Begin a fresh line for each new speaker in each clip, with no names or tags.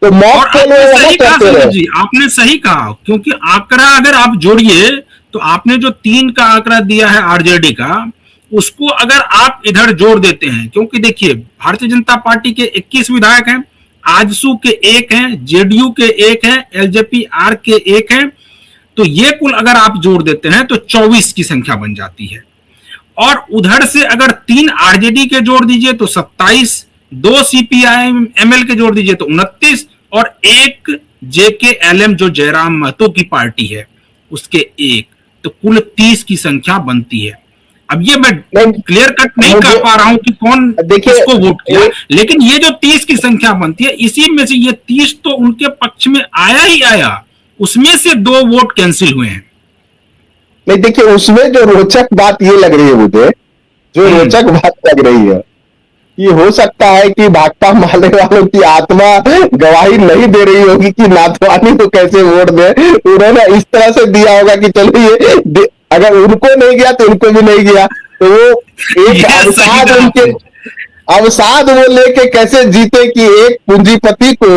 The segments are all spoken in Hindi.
तो मॉक
और
पोल
आपने
वो वहां
सही कहा
करते
संदीप
रहे।
जी, आपने सही कहा, क्योंकि आंकड़ा अगर आप जोड़िए तो आपने जो 3 का आंकड़ा दिया है आरजेडी का, उसको अगर आप इधर जोड़ देते हैं, क्योंकि देखिए भारतीय जनता पार्टी के 21 विधायक हैं, आजसू के 1 हैं, जेडीयू के 1 हैं, एलजेपी आर के 1 हैं, तो ये कुल अगर आप जोड़ देते हैं तो 24 की संख्या बन जाती है। और उधर से अगर 3 आरजेडी के जोड़ दीजिए तो 27, 2 सीपीआई एमएल के जोड़ दीजिए तो 29, और 1 जेके एलएम जो जयराम महतो की पार्टी है उसके 1, तो कुल 30 की संख्या बनती है। अब ये मैं
नहीं,
क्लियर कट नहीं कह
मुझे
पा रहा हूं कि कौन
देखिए
किसको वोट किया,
एक,
लेकिन ये जो 30 की संख्या बनती है, इसी में से ये 30 तो उनके पक्ष में आया ही आया, उसमें से 2 वोट कैंसिल हुए हैं।
नहीं देखिए उसमें जो रोचक बात ये लग रही है मुझे, जो
हम्म।
रोचक बात लग रही है कि हो सकता है कि भाकपा मारने वालों की आत्मा गवाही नहीं दे रही होगी कि नाथवानी को कैसे वोट दे। उन्होंने इस तरह से दिया होगा कि चलो ये अगर उनको नहीं गया तो इनको भी नहीं गया, तो वो एक
ये सही
अवसाद
कहा
उनके,
आपने।
अवसाद वो लेके कैसे जीते कि एक पूंजीपति को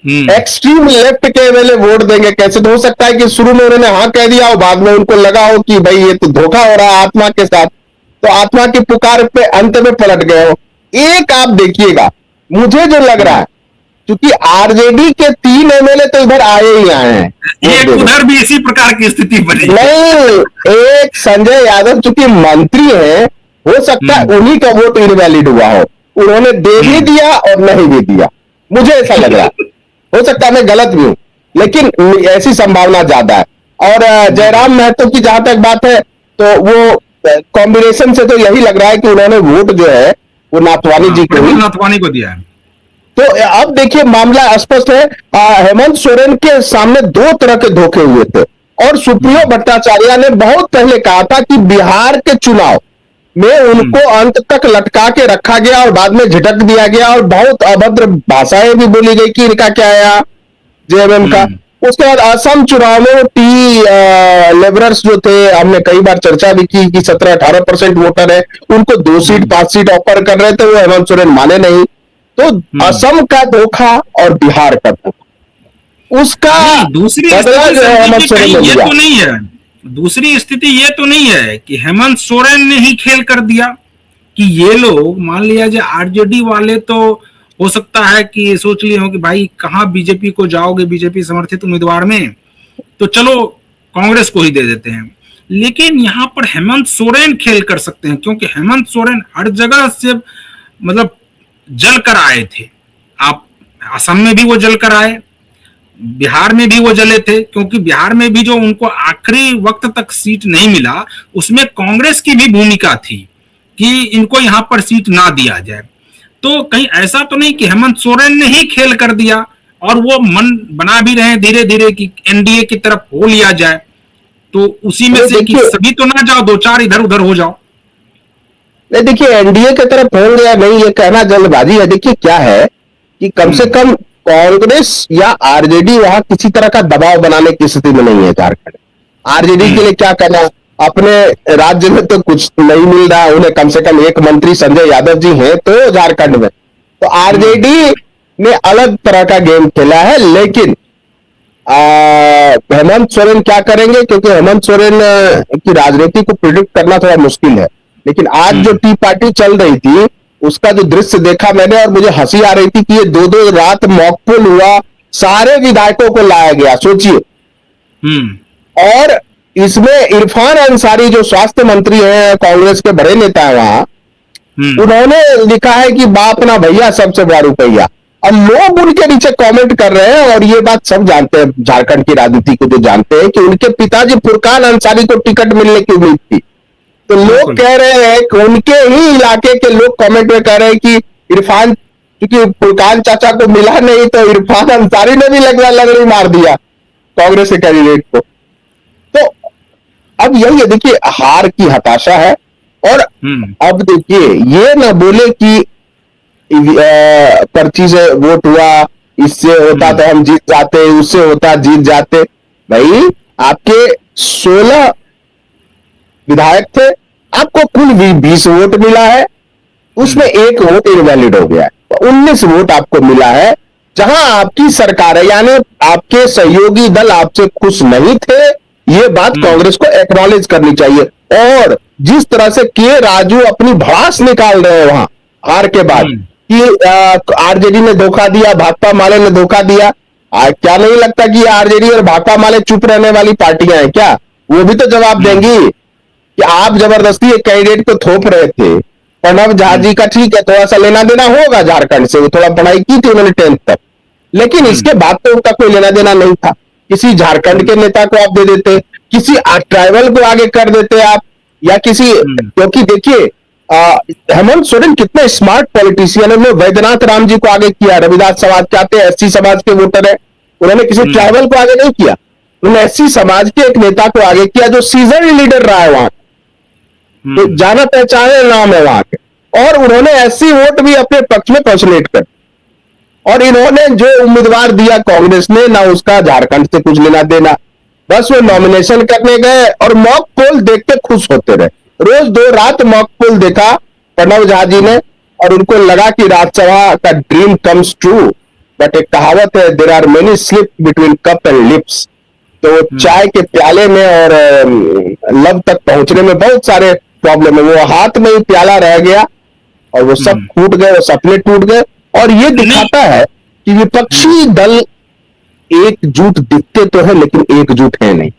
हम्म।
एक्सट्रीम लेफ्ट के वाले वोट देंगे कैसे। तो हो सकता है कि शुरू में उन्होंने हाँ कह दिया हो, बाद में उनको लगा हो कि भाई ये तो धोखा हो रहा है आत्मा के साथ, तो आत्मा की पुकार पे अंत में पलट गए हो। एक आप देखिएगा, मुझे जो लग रहा है, क्योंकि आरजेडी के 3 एमएलए तो इधर आए ही आए हैं वोट
एक
देने।
उधर भी इसी प्रकार की स्थिति बनी है।
नहीं, एक संजय यादव चूंकि मंत्री हैं, हो सकता है
हम्म।
उन्हीं का वोट इनवैलिड हुआ हो, उन्होंने दे भी
हम्म।
दिया और नहीं भी दिया, मुझे ऐसा लग रहा है। हो सकता है मैं गलत भी हूं, लेकिन ऐसी संभावना ज्यादा है। और
जी।
जयराम महतो की जहां तक बात है, तो वो कॉम्बिनेशन से तो यही लग रहा है कि उन्होंने वोट जो है वो नाथवानी
हाँ,
जी को
प्रफुल्ल
ही।
नाथवानी को दिया है।
तो अब देखिए मामला स्पष्ट है। हेमंत सोरेन के सामने 2 तरह के धोखे हुए थे, और सुप्रियो
हम्म।
भट्टाचार्य ने बहुत पहले कहा था कि बिहार के चुनाव में
हम्म।
उनको अंत तक लटका के रखा गया और बाद में झिटक दिया गया, और बहुत अभद्र भाषाएं भी बोली गई कि इनका क्या आया जेएमएम का।
हम्म।
उसके बाद असम चुनाव में वो टी लेबरर्स जो थे, हमने कई बार चर्चा भी की कि 17-18% वोटर है, उनको 2 सीट
हम्म।
5 सीट ऑफर कर रहे थे, वो हेमंत सोरेन माने नहीं। तो
हम्म।
असम का धोखा और बिहार का धोखा, उसका
नहीं, दूसरी
बदला
स्थिति
जो है
संदीप
हेमंत
जी
सोरेन
कहीं
ने
ये
लिया।
तो नहीं है, दूसरी स्थिति ये तो नहीं है कि हेमंत सोरेन ने ही खेल कर दिया, कि ये लोग मान लिया जाए आरजेडी वाले, तो हो सकता है कि सोच लिए हो कि भाई कहां बीजेपी को जाओगे, बीजेपी समर्थित उम्मीदवार में, तो चलो कांग्रेस को ही दे देते हैं। लेकिन यहां पर हेमंत सोरेन खेल कर सकते हैं, क्योंकि हेमंत सोरेन हर जगह से मतलब जल कर आए थे। आप असम में भी वो जल कर आए, बिहार में भी वो जले थे, क्योंकि बिहार में भी जो उनको आखिरी वक्त तक सीट नहीं मिला, उसमें कांग्रेस की भी भूमिका थी कि इनको यहां पर सीट ना दिया जाए। तो कहीं ऐसा तो नहीं कि हेमंत सोरेन ने ही खेल कर दिया, और वो मन बना भी रहे धीरे धीरे कि एनडीए की तरफ हो लिया जाए, तो उसी में
नहीं
से कि
देखिए,
सभी तो ना जाओ, 2-4 इधर उधर हो जाओ।
नहीं देखिए एनडीए की तरफ होंगे या नहीं ये कहना जल्दबाजी है। देखिए क्या है कि कम से
हम्म।
कम कांग्रेस या आरजेडी वहां किसी तरह का दबाव बनाने की स्थिति में नहीं है झारखंड। आरजेडी के
हम्म।
लिए क्या करना, अपने राज्य में तो कुछ नहीं मिल रहा, उन्हें कम से कम एक मंत्री संजय यादव जी हैं तो झारखंड में, तो
हम्म।
आरजेडी ने अलग तरह का गेम खेला है। लेकिन हेमंत सोरेन क्या करेंगे, क्योंकि हेमंत सोरेन की राजनीति को प्रिडिक्ट करना थोड़ा मुश्किल है। लेकिन आज जो
हम्म।
टी पार्टी चल रही थी, उसका जो दृश्य देखा मैंने, और मुझे हंसी आ रही थी कि ये 2-2 रात मॉकपोल हुआ, सारे विधायकों को लाया गया, सोचिए।
हम्म।
और इसमें इरफान अंसारी जो स्वास्थ्य मंत्री हैं, कांग्रेस के बड़े नेता हैं वहां,
हम्म।
उन्होंने लिखा है कि बाप ना भैया सबसे बड़ा रुपया। अब लोग उनके नीचे कमेंट कर रहे हैं, और ये बात सब जानते हैं झारखंड की राजनीति को जो जानते हैं, कि उनके पिताजी फुरकान अंसारी को टिकट मिलने की उम्मीद थी। तो लोग
बिल्कुल।
कह रहे हैं कि उनके ही इलाके के लोग कमेंट में कह रहे हैं कि इरफान, क्योंकि फुरकान चाचा को मिला नहीं, तो इरफान अंसारी ने भी लगड़ी मार दिया कांग्रेस के कैंडिडेट को। तो अब यही है, देखिए हार की हताशा है। और
हम्म।
अब देखिए ये ना बोले कि पर्ची से वोट हुआ, इससे होता
हम्म।
तो हम जीत जाते, उससे होता जीत जाते। भाई आपके 16 विधायक थे, आपको कुल 20 वोट मिला है, उसमें
हम्म।
एक वोट इनवैलिड हो गया है, तो 19 वोट आपको मिला है। जहां आपकी सरकार है, यानी आपके सहयोगी दल आपसे खुश नहीं थे, ये बात कांग्रेस को एक्नॉलेज करनी चाहिए। और जिस तरह से के राजू अपनी भड़ास निकाल रहे हैं वहां हार के बाद कि आरजेडी ने धोखा दिया, भाकपा माले ने धोखा दिया, क्या नहीं लगता कि आरजेडी और भाकपा माले चुप रहने वाली पार्टियां हैं क्या? वो भी तो जवाब देंगी कि आप जबरदस्ती एक कैंडिडेट को थोप रहे थे। प्रणब झा जी का ठीक है, थोड़ा सा लेना देना होगा झारखंड से, वो थोड़ा पढ़ाई की थी उन्होंने 10th तक, लेकिन इसके बाद तो उनका कोई लेना देना नहीं था। किसी झारखंड के नेता को आप दे देते, किसी ट्राइबल को आगे कर देते आप, या किसी, क्योंकि देखिए हेमंत सोरेन कितने स्मार्ट पॉलिटिशियन है। उन्होंने वैद्यनाथ राम जी को आगे किया, रविदास समाज के आते एससी समाज के वोटर है, उन्होंने किसी ट्राइबल को आगे नहीं किया, उन्होंने एससी समाज के एक नेता को आगे किया जो सीजन लीडर रहा है वहां, तो जाना पहचाने नाम है वहां के, और उन्होंने एससी वोट भी अपने पक्ष में कंसोलिडेट कर, और इन्होंने जो उम्मीदवार दिया कांग्रेस ने, ना उसका झारखंड से कुछ लेना देना, बस वो नॉमिनेशन करने गए और मॉक पोल देख के खुश होते रहे। रोज 2 रात मॉक पोल देखा प्रणब झा जी ने, और उनको लगा कि राज्यसभा का ड्रीम कम्स ट्रू। बट एक कहावत है, there are many slip between cup and lips, तो चाय के प्याले में और लब तक पहुंचने में बहुत सारे प्रॉब्लम है। वो हाथ में ही प्याला रह गया और वो सब टूट गए, वो सपने टूट गए, और ये दिखाता है कि विपक्षी दल एकजुट दिखते तो है लेकिन एकजुट है नहीं।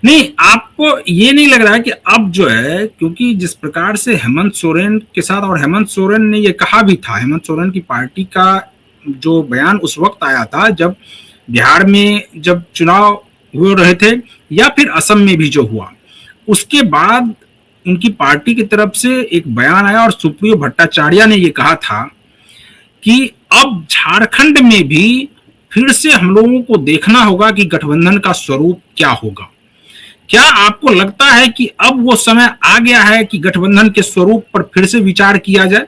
नहीं, आपको ये नहीं लग रहा है कि अब जो है, क्योंकि जिस प्रकार से हेमंत सोरेन के साथ, और हेमंत सोरेन ने ये कहा भी था, हेमंत सोरेन की पार्टी का जो बयान उस वक्त आया था जब बिहार में जब चुनाव हो रहे थे, या फिर असम में भी जो हुआ, उसके बाद उनकी पार्टी की तरफ से एक बयान आया और सुप्रियो भट्टाचार्य ने ये कहा था कि अब झारखंड में भी फिर से हम लोगों को देखना होगा कि गठबंधन का स्वरूप क्या होगा। क्या आपको लगता है कि अब वो समय आ गया है कि गठबंधन के स्वरूप पर फिर से विचार किया जाए?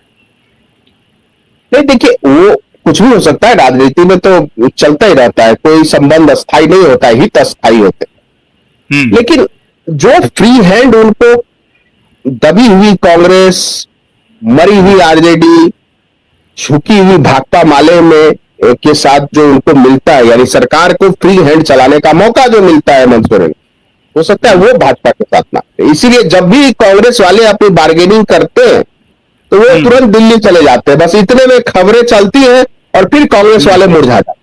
नहीं, देखिए वो कुछ भी हो सकता है, राजनीति में तो चलता ही रहता है, कोई संबंध अस्थायी नहीं होता है, हित अस्थायी होते। लेकिन जो फ्री हैंड उनको दबी हुई कांग्रेस, मरी हुई आरजेडी, झुकी हुई भाकपा माले में के साथ जो उनको मिलता है, यानी सरकार को फ्री हैंड चलाने का मौका जो मिलता है हेमंत सोरेन, हो सकता है वो भाजपा के साथ ना। इसीलिए जब भी कांग्रेस वाले अपनी बार्गेनिंग करते हैं तो वो तुरंत दिल्ली चले जाते हैं, बस इतने में खबरें चलती हैं और फिर कांग्रेस वाले मुरझा जाते हैं।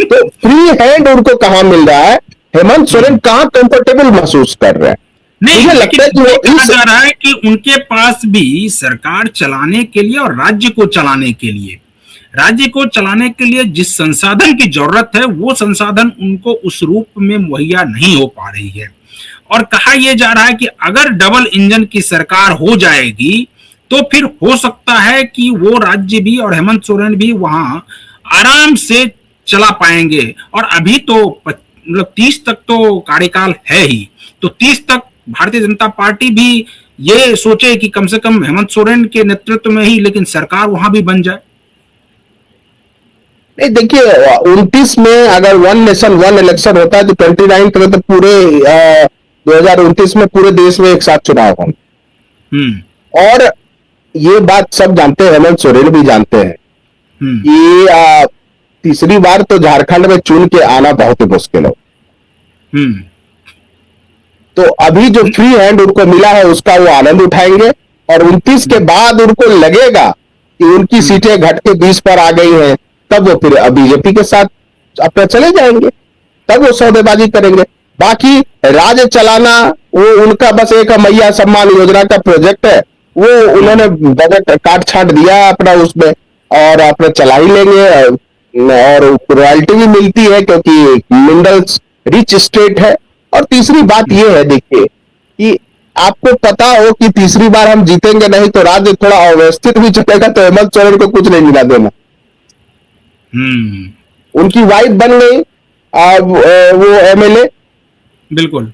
तो फ्री हैंड उनको कहां मिल रहा है, हेमंत सोरेन कहां कंफर्टेबल महसूस कर रहे हैं।
नहीं, मुझे लगता है कि वो कहा जा रहा है कि उनके पास भी सरकार चलाने के लिए और राज्य को चलाने के लिए जिस संसाधन की जरूरत है, वो संसाधन उनको उस रूप में मुहैया नहीं हो पा रही है। और कहा यह जा रहा है कि अगर डबल इंजन की सरकार हो जाएगी तो फिर हो सकता है कि वो राज्य भी और हेमंत सोरेन भी वहां आराम से चला पाएंगे। और अभी तो मतलब 30 तक तो कार्यकाल है ही, तो 30 तक भारतीय जनता पार्टी भी ये सोचे कि कम से कम हेमंत सोरेन के नेतृत्व में ही लेकिन सरकार वहां भी बन जाए।
नहीं, देखिए 29 में अगर 1 नेशन 1 इलेक्शन होता है तो 29 में तो पूरे 2029 में पूरे देश में एक साथ चुनाव होंगे। और ये बात सब जानते हैं, हेमंत सोरेन भी जानते हैं कि तीसरी बार तो झारखंड में चुन के आना बहुत ही मुश्किल हो। तो अभी जो फ्री हैंड उनको मिला है उसका वो आनंद उठाएंगे, और 29 के बाद उनको लगेगा कि उनकी सीटें घट के 20 पर आ गई हैं, तब वो फिर बीजेपी के साथ अपना चले जाएंगे, तब वो सौदेबाजी करेंगे। बाकी राज्य चलाना वो उनका बस एक मैया सम्मान योजना का प्रोजेक्ट है, वो उन्होंने बजट काट छाट दिया अपना उसमें, और अपना चला ही लेंगे। और रॉयल्टी भी मिलती है क्योंकि मिनरल्स रिच स्टेट है। और तीसरी बात यह है, देखिए कि आपको पता हो कि तीसरी बार हम जीतेंगे नहीं तो राज्य थोड़ा अव्यवस्थित भी चलेगा, तो हेमंत सोरेन को कुछ नहीं मिला देना। उनकी वाइफ बन गई वो एमएलए,
बिल्कुल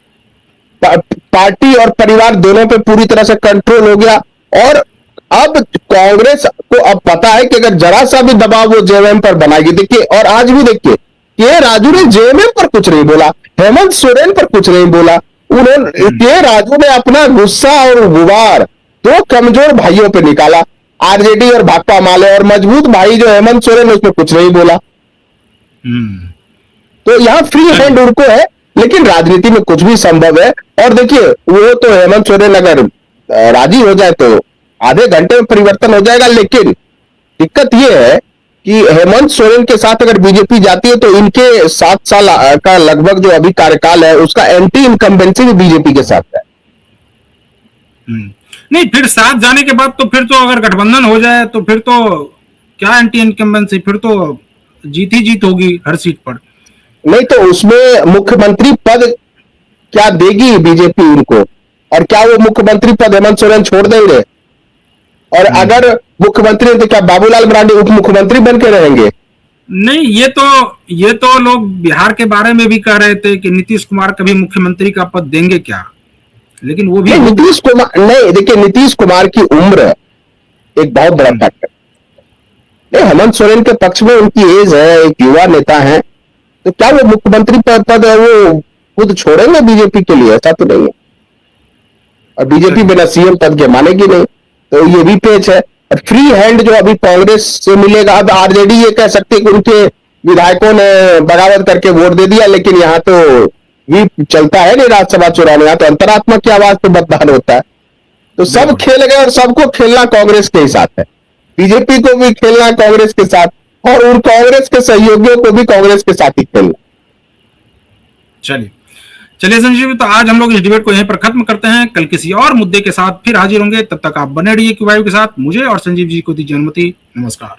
पार्टी और परिवार दोनों पे पूरी तरह से कंट्रोल हो गया। और अब कांग्रेस को अब पता है कि अगर जरा सा भी दबाव वो जेएमएम पर बनाएगी। देखिए, और आज भी देखिए के राजू ने जेएमएम पर कुछ नहीं बोला, हेमंत सोरेन पर कुछ नहीं बोला। उन्होंने के राजू ने अपना गुस्सा और गुबार 2 कमजोर भाइयों पे निकाला। आरजेडी और भाकपा माले, और मजबूत भाई जो हेमंत सोरेन उसमें कुछ नहीं बोला।
हम्म।
तो यहाँ फ्री हैंड उनको है, लेकिन राजनीति में कुछ भी संभव है। और देखिए वो तो हेमंत सोरेन अगर राजी हो जाए तो आधे घंटे में परिवर्तन हो जाएगा। लेकिन दिक्कत ये है कि हेमंत सोरेन के साथ अगर बीजेपी जाती है तो इनके 7 साल का लगभग जो अभी कार्यकाल है उसका एंटी इनकम्बेंसी भी बीजेपी के साथ है।
नहीं, फिर साथ जाने के बाद तो फिर तो अगर गठबंधन हो जाए तो फिर तो क्या एंटी इनकम्बेंसी, फिर तो जीत ही जीत होगी हर सीट पर।
नहीं तो उसमें मुख्यमंत्री पद क्या देगी बीजेपी उनको, और क्या वो मुख्यमंत्री पद हेमंत सोरेन छोड़ देंगे? और अगर मुख्यमंत्री तो क्या बाबूलाल मरांडी उप मुख्यमंत्री बन के रहेंगे?
नहीं, ये तो लोग बिहार के बारे में भी कह रहे थे कि नीतीश कुमार कभी मुख्यमंत्री का पद देंगे क्या, लेकिन वो भी
नीतीश कुमार नहीं, देखिए नीतीश कुमार की उम्र एक बहुत बड़ा फैक्टर नहीं, हेमंत सोरेन के पक्ष में उनकी एज है, एक युवा नेता है, तो क्या वो मुख्यमंत्री पद है वो खुद छोड़ेंगे बीजेपी के लिए? ऐसा तो नहीं है। और बीजेपी बिना सीएम पद के मानेगी नहीं, तो ये भी पेच है। और फ्री हैंड जो अभी कांग्रेस से मिलेगा, अब आरजेडी ये कह सकती है कि उनके विधायकों ने बगावत करके वोट दे दिया, लेकिन यहाँ तो भी चलता है नहीं राज्यसभा चुनाव में, यहाँ तो अंतरात्मा की आवाज पे मतदान होता है। तो सब खेल गए और सबको खेलना कांग्रेस के ही साथ है, बीजेपी को भी खेलना कांग्रेस के साथ, और उन कांग्रेस के सहयोगियों को भी कांग्रेस के साथ ही खेलना।
चलिए संजीव, तो आज हम लोग इस डिबेट को यहीं पर खत्म करते हैं। कल किसी और मुद्दे के साथ फिर हाजिर होंगे, तब तक आप बने रहिए क्यू वाइव के साथ। मुझे और संजीव जी को दीजिए अनुमति। नमस्कार।